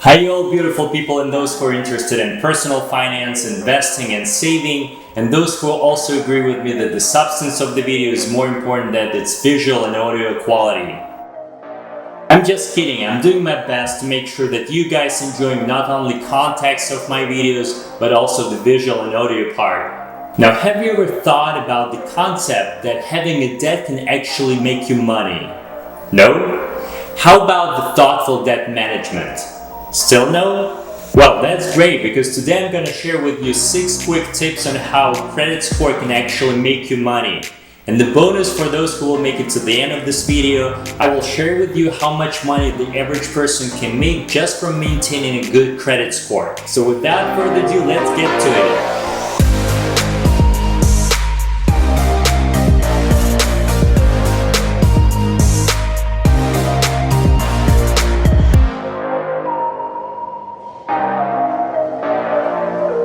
Hi all beautiful people and those who are interested in personal finance, investing and saving, and those who also agree with me that the substance of the video is more important than its visual and audio quality. I'm just kidding, I'm doing my best to make sure that you guys enjoy not only context of my videos, but also the visual and audio part. Now, have you ever thought about the concept that having a debt can actually make you money? No? How about the thoughtful debt management? Still no? Well, that's great, because today I'm going to share with you 6 quick tips on how credit score can actually make you money. And the bonus for those who will make it to the end of this video, I will share with you how much money the average person can make just from maintaining a good credit score. So without further ado, let's get to it.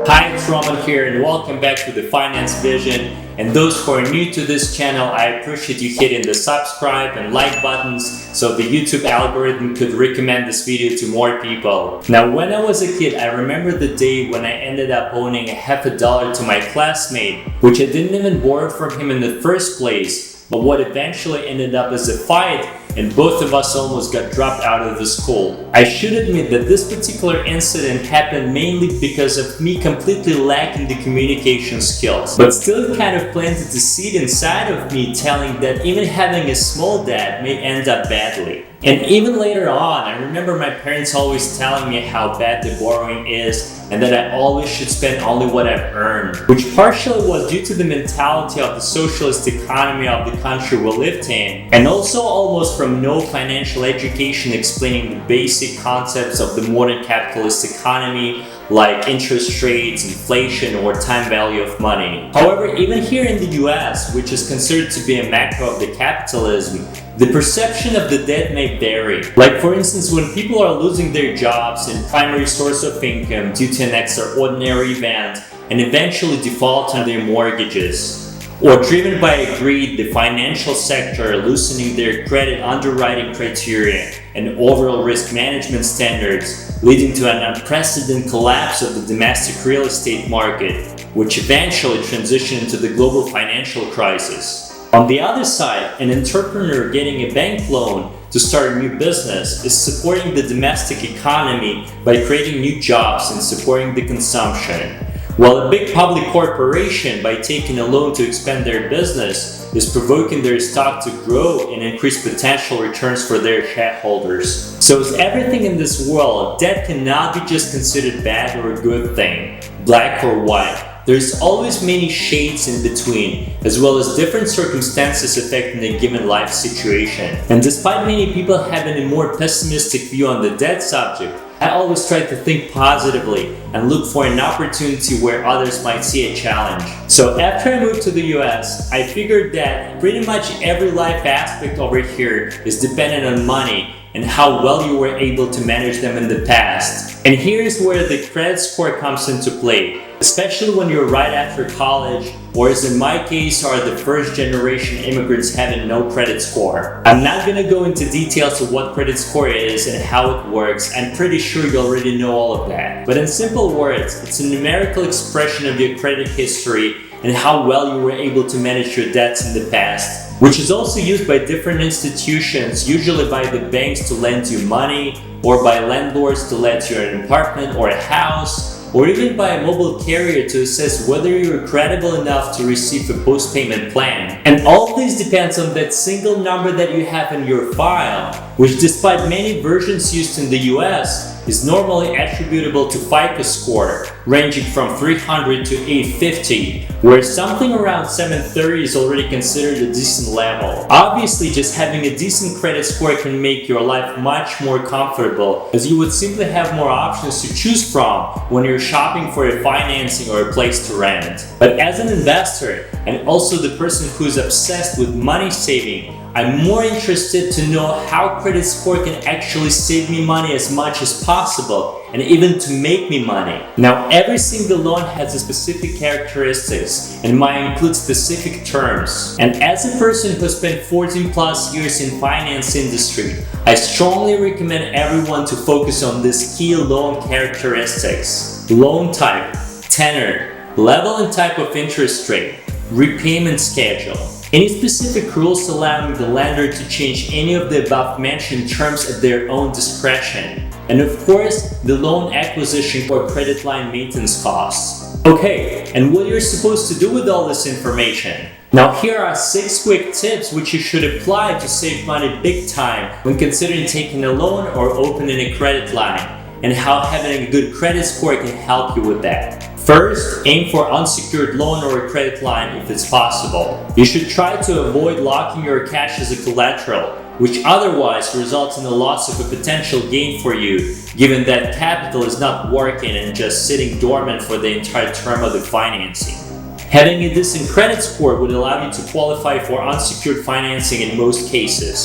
Hi, it's Roman here and welcome back to the Finance Vision. And those who are new to this channel, I appreciate you hitting the subscribe and like buttons so the YouTube algorithm could recommend this video to more people. Now, when I was a kid, I remember the day when I ended up owing $50 to my classmate, which I didn't even borrow from him in the first place, but what eventually ended up as a fight, and both of us almost got dropped out of the school. I should admit that this particular incident happened mainly because of me completely lacking the communication skills, but still it kind of planted the seed inside of me telling that even having a small debt may end up badly. And even later on, I remember my parents always telling me how bad the borrowing is and that I always should spend only what I've earned, which partially was due to the mentality of the socialist economy of the country we lived in, and also almost from no financial education explaining the basic concepts of the modern capitalist economy, like interest rates, inflation, or time value of money. However, even here in the US, which is considered to be a macro of the capitalism, the perception of the debt may vary. Like for instance, when people are losing their jobs and primary source of income due to an extraordinary event and eventually default on their mortgages, or driven by greed, the financial sector loosening their credit underwriting criteria and overall risk management standards, leading to an unprecedented collapse of the domestic real estate market, which eventually transitioned into the global financial crisis. On the other side, an entrepreneur getting a bank loan to start a new business is supporting the domestic economy by creating new jobs and supporting the consumption, while a big public corporation, by taking a loan to expand their business, is provoking their stock to grow and increase potential returns for their shareholders. So as everything in this world, debt cannot be just considered bad or a good thing, black or white. There's always many shades in between, as well as different circumstances affecting a given life situation. And despite many people having a more pessimistic view on the debt subject, I always try to think positively and look for an opportunity where others might see a challenge. So after I moved to the US, I figured that pretty much every life aspect over here is dependent on money and how well you were able to manage them in the past. And here's where the credit score comes into play, especially when you're right after college, or as in my case are the first generation immigrants having no credit score. I'm not gonna go into details of what credit score is and how it works. I'm pretty sure you already know all of that. But in simple words, it's a numerical expression of your credit history and how well you were able to manage your debts in the past, which is also used by different institutions, usually by the banks to lend you money, or by landlords to let you an apartment or a house, or even by a mobile carrier to assess whether you're credible enough to receive a post-payment plan. And all this depends on that single number that you have in your file, which despite many versions used in the US, is normally attributable to FICO score, ranging from 300 to 850, where something around 730 is already considered a decent level. Obviously, just having a decent credit score can make your life much more comfortable, as you would simply have more options to choose from when you're shopping for a financing or a place to rent. But as an investor, and also the person who's obsessed with money saving, I'm more interested to know how credit score can actually save me money as much as possible and even to make me money. Now, every single loan has a specific characteristics and might include specific terms. And as a person who spent 14 plus years in finance industry, I strongly recommend everyone to focus on these key loan characteristics: loan type, tenor, level and type of interest rate, repayment schedule. Any specific rules allowing the lender to change any of the above mentioned terms at their own discretion. And of course, the loan acquisition or credit line maintenance costs. Okay, and what you're supposed to do with all this information? Now here are 6 quick tips which you should apply to save money big time when considering taking a loan or opening a credit line, and how having a good credit score can help you with that. First, aim for unsecured loan or a credit line if it's possible. You should try to avoid locking your cash as a collateral, which otherwise results in the loss of a potential gain for you, given that capital is not working and just sitting dormant for the entire term of the financing. Having a decent credit score would allow you to qualify for unsecured financing in most cases.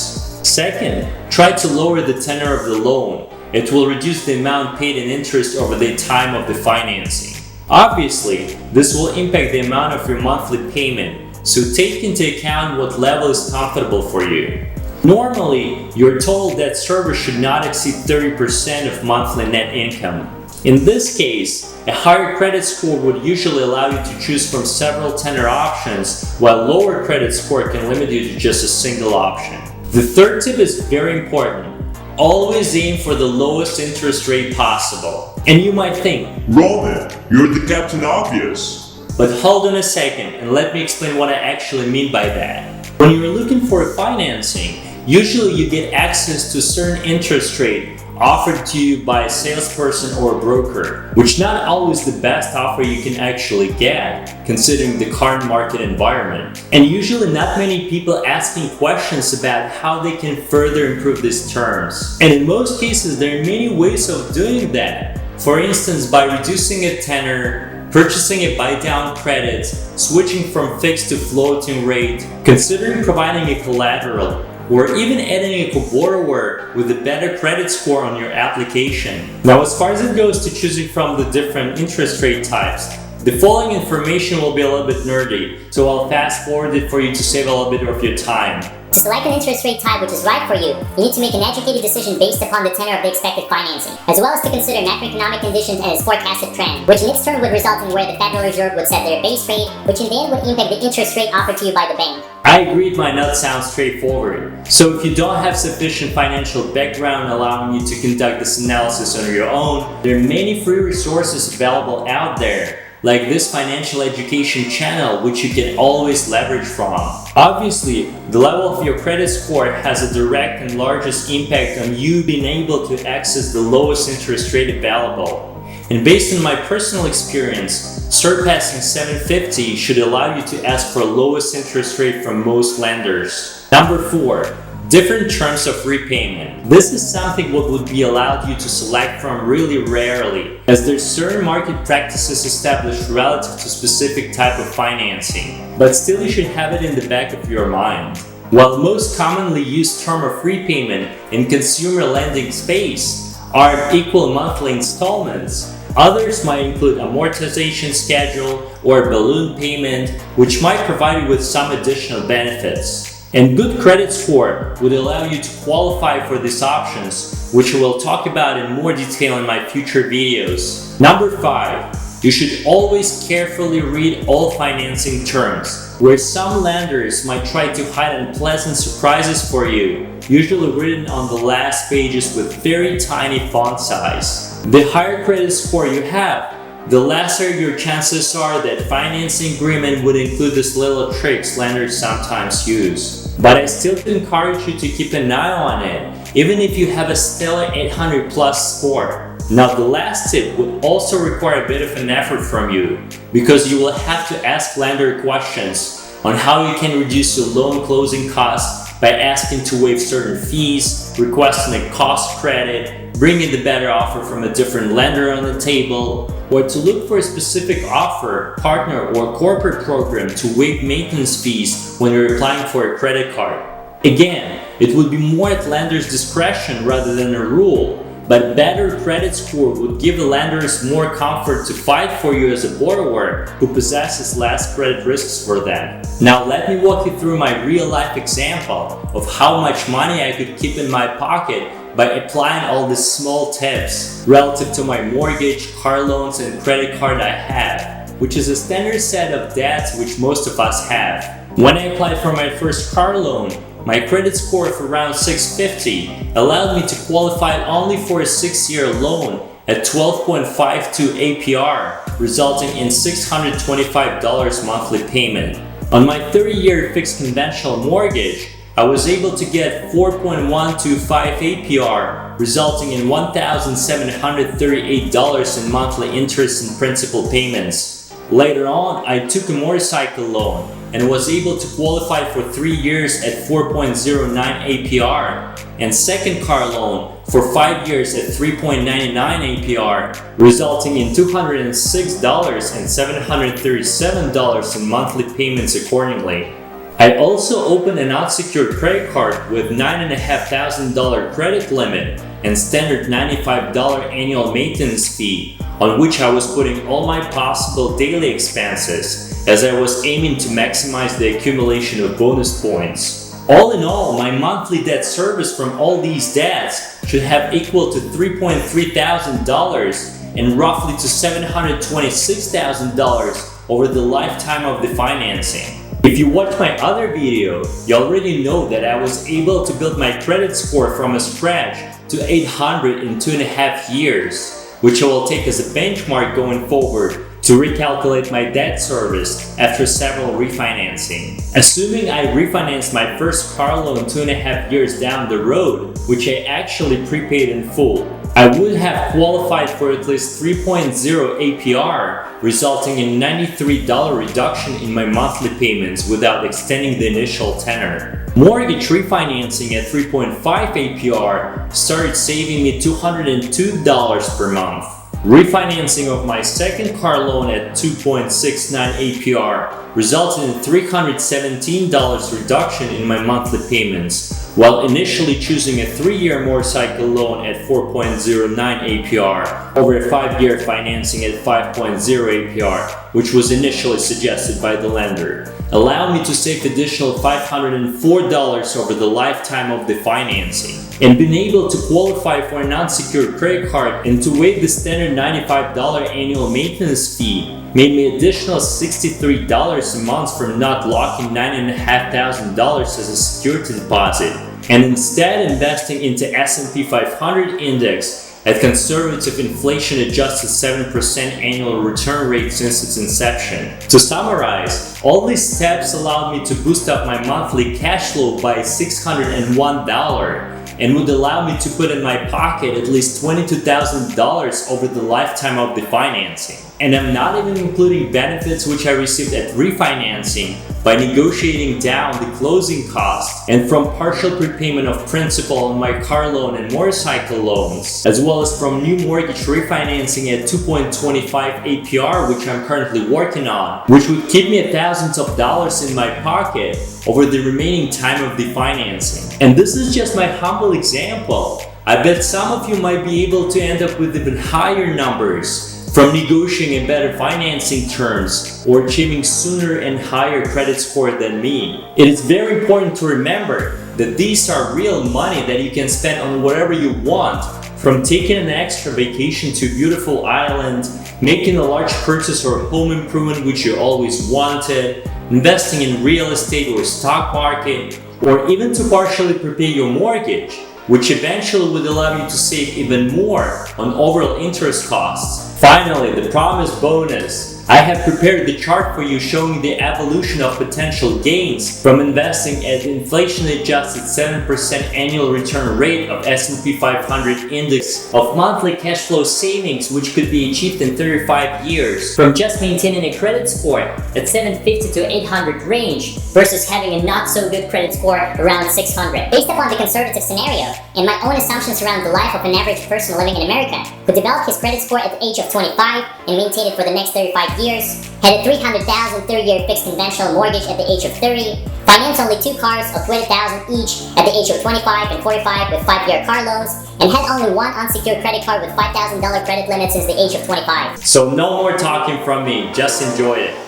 Second, try to lower the tenor of the loan. It will reduce the amount paid in interest over the time of the financing. Obviously, this will impact the amount of your monthly payment, so take into account what level is comfortable for you. Normally, your total debt service should not exceed 30% of monthly net income. In this case, a higher credit score would usually allow you to choose from several tenor options, while lower credit score can limit you to just a single option. The third tip is very important. Always aim for the lowest interest rate possible. And you might think, Roman, you're the Captain Obvious. But hold on a second and let me explain what I actually mean by that. When you're looking for financing, usually you get access to a certain interest rate offered to you by a salesperson or a broker, which not always the best offer you can actually get, considering the current market environment. And usually not many people asking questions about how they can further improve these terms. And in most cases, there are many ways of doing that. For instance, by reducing a tenor, purchasing a buy-down credit, switching from fixed to floating rate, considering providing a collateral, or even adding a co-borrower with a better credit score on your application. Now, as far as it goes to choosing from the different interest rate types, the following information will be a little bit nerdy, so I'll fast forward it for you to save a little bit of your time. To select an interest rate type which is right for you, you need to make an educated decision based upon the tenor of the expected financing, as well as to consider macroeconomic conditions and its forecasted trend, which in its turn would result in where the Federal Reserve would set their base rate, which in the end would impact the interest rate offered to you by the bank. I agree it might not sound straightforward. So if you don't have sufficient financial background allowing you to conduct this analysis on your own, there are many free resources available out there, like this financial education channel, which you can always leverage from. Obviously, the level of your credit score has a direct and largest impact on you being able to access the lowest interest rate available. And based on my personal experience, surpassing 750 should allow you to ask for lowest interest rate from most lenders. Number 4. Different terms of repayment. This is something what would be allowed you to select from really rarely, as there's certain market practices established relative to specific type of financing, but still you should have it in the back of your mind. While most commonly used term of repayment in consumer lending space are equal monthly installments, others might include amortization schedule or balloon payment, which might provide you with some additional benefits. And good credit score would allow you to qualify for these options, which we'll talk about in more detail in my future videos. Number 5. You should always carefully read all financing terms, where some lenders might try to hide unpleasant surprises for you, usually written on the last pages with very tiny font size. The higher credit score you have, the lesser your chances are that financing agreement would include these little tricks lenders sometimes use. But I still encourage you to keep an eye on it, even if you have a stellar 800 plus score. Now the last tip would also require a bit of an effort from you, because you will have to ask lender questions on how you can reduce your loan closing costs by asking to waive certain fees, requesting a cost credit, bringing the better offer from a different lender on the table, or to look for a specific offer, partner, or corporate program to waive maintenance fees when you're applying for a credit card. Again, it would be more at lender's discretion rather than a rule, but better credit score would give the lenders more comfort to fight for you as a borrower who possesses less credit risks for them. Now let me walk you through my real-life example of how much money I could keep in my pocket by applying all these small tips relative to my mortgage, car loans, and credit card I have, which is a standard set of debts which most of us have. When I applied for my first car loan, my credit score of around 650 allowed me to qualify only for a 6-year loan at 12.52 APR, resulting in $625 monthly payment. On my 30-year fixed conventional mortgage, I was able to get 4.125 APR, resulting in $1,738 in monthly interest and principal payments. Later on, I took a motorcycle loan and was able to qualify for 3 years at 4.09 APR, and second car loan for 5 years at 3.99 APR, resulting in $206 and $737 in monthly payments accordingly. I also opened an unsecured credit card with $9,500 credit limit and standard $95 annual maintenance fee, on which I was putting all my possible daily expenses, as I was aiming to maximize the accumulation of bonus points. All in all, my monthly debt service from all these debts should have equal to $3,300 and roughly to $726,000 over the lifetime of the financing. If you watched my other video, you already know that I was able to build my credit score from a scratch to 800 in 2.5 years, which I will take as a benchmark going forward to recalculate my debt service after several refinancing. Assuming I refinanced my first car loan 2.5 years down the road, which I actually prepaid in full, I would have qualified for at least 3.0 APR, resulting in $93 reduction in my monthly payments without extending the initial tenor. Mortgage refinancing at 3.5 APR started saving me $202 per month. Refinancing of my second car loan at 2.69 APR resulted in $317 reduction in my monthly payments, while initially choosing a 3-year motorcycle loan at 4.09 APR over a 5-year financing at 5.0 APR, which was initially suggested by the lender, allowed me to save additional $504 over the lifetime of the financing. And being able to qualify for an unsecured credit card and to waive the standard $95 annual maintenance fee made me additional $63 a month from not locking $9,500 as a security deposit and instead investing into S&P 500 index at conservative inflation-adjusted 7% annual return rate since its inception. To summarize, all these steps allowed me to boost up my monthly cash flow by $601 and would allow me to put in my pocket at least $22,000 over the lifetime of the financing. And I'm not even including benefits which I received at refinancing by negotiating down the closing costs and from partial prepayment of principal on my car loan and motorcycle loans, as well as from new mortgage refinancing at 2.25 APR, which I'm currently working on, which would keep me thousands of dollars in my pocket over the remaining time of the financing. And this is just my humble example. I bet some of you might be able to end up with even higher numbers from negotiating better financing terms or achieving sooner and higher credit score than me. It is very important to remember that these are real money that you can spend on whatever you want, from taking an extra vacation to a beautiful island, making a large purchase or home improvement which you always wanted, investing in real estate or stock market, or even to partially prepay your mortgage, which eventually would allow you to save even more on overall interest costs. Finally, the promised bonus. I have prepared the chart for you showing the evolution of potential gains from investing at inflation-adjusted 7% annual return rate of S&P 500 index of monthly cash flow savings which could be achieved in 35 years from just maintaining a credit score at 750 to 800 range versus having a not so good credit score around 600. Based upon the conservative scenario and my own assumptions around the life of an average person living in America who developed his credit score at the age of 25 and maintained it for the next 35 5 years, had a $300,000 30-year fixed conventional mortgage at the age of 30, financed only 2 cars of $20,000 each at the age of 25 and 45 with 5-year car loans, and had only one unsecured credit card with $5,000 credit limit since the age of 25. So no more talking from me, just enjoy it.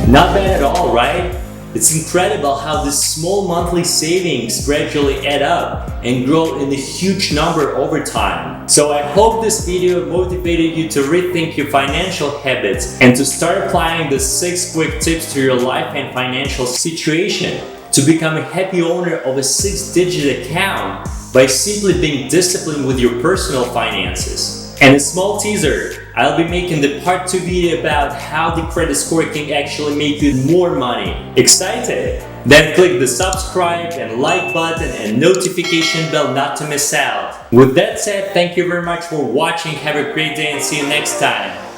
Not bad at all, right? It's incredible how these small monthly savings gradually add up and grow in a huge number over time. So I hope this video motivated you to rethink your financial habits and to start applying the 6 quick tips to your life and financial situation to become a happy owner of a 6-digit account by simply being disciplined with your personal finances. And a small teaser, I'll be making the part 2 video about how the credit score can actually make you more money. Excited? Then click the subscribe and like button and notification bell not to miss out. With that said, thank you very much for watching, have a great day and see you next time.